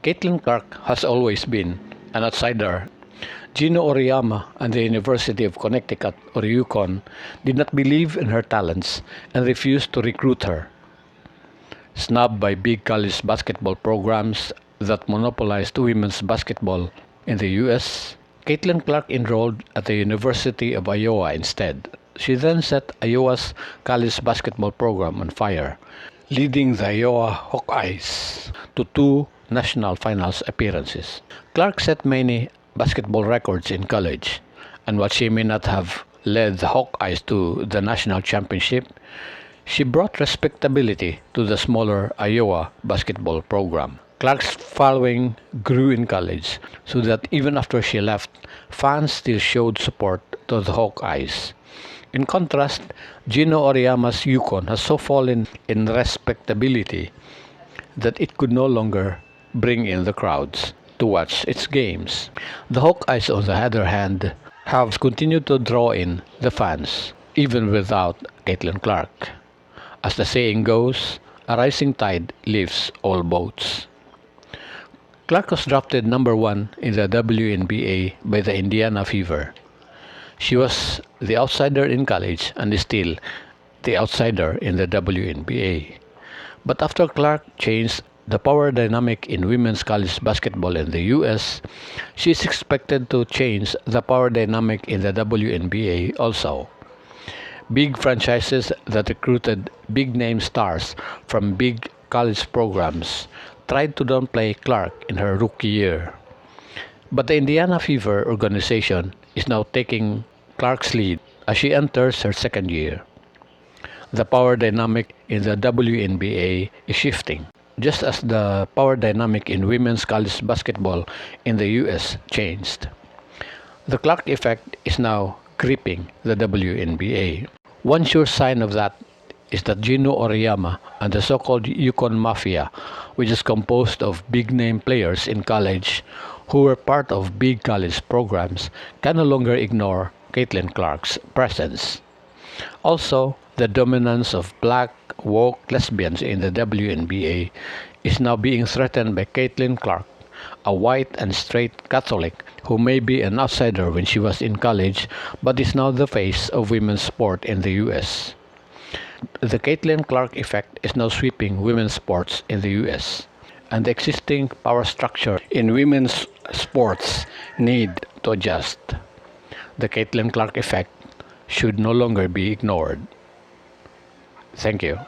Caitlin Clark has always been an outsider. Gino Oriyama and the University of Connecticut, or UConn, did not believe in her talents and refused to recruit her. Snubbed by big college basketball programs that monopolized women's basketball in the U.S., Caitlin Clark enrolled at the University of Iowa instead. She then set Iowa's college basketball program on fire, leading the Iowa Hawkeyes to two national finals appearances. Clark set many basketball records in college, and while she may not have led the Hawkeyes to the national championship, she brought respectability to the smaller Iowa basketball program. Clark's following grew in college, so that even after she left, fans still showed support to the Hawkeyes. In contrast, Gino Oriyama's UConn has so fallen in respectability that it could no longer bring in the crowds to watch its games. The Hawkeyes, on the other hand, have continued to draw in the fans, even without Caitlin Clark. As the saying goes, a rising tide lifts all boats. Clark was drafted number 1 in the WNBA by the Indiana Fever. She was the outsider in college and is still the outsider in the WNBA. But after Clark changed the power dynamic in women's college basketball in the US, she is expected to change the power dynamic in the WNBA also. Big franchises that recruited big-name stars from big college programs tried to downplay Clark in her rookie year. But the Indiana Fever organization is now taking Clark's lead as she enters her second year. The power dynamic in the WNBA is shifting, just as the power dynamic in women's college basketball in the US changed. The Clark effect is now gripping the WNBA. One sure sign of that is that Gino Oriyama and the so-called UConn Mafia, which is composed of big-name players in college who were part of big college programs, can no longer ignore Caitlin Clark's presence. Also, the dominance of black, woke lesbians in the WNBA is now being threatened by Caitlin Clark, a white and straight Catholic who may be an outsider when she was in college but is now the face of women's sport in the US. The Caitlin Clark effect is now sweeping women's sports in the US, and the existing power structure in women's sports need to adjust. The Caitlin Clark effect should no longer be ignored. Thank you.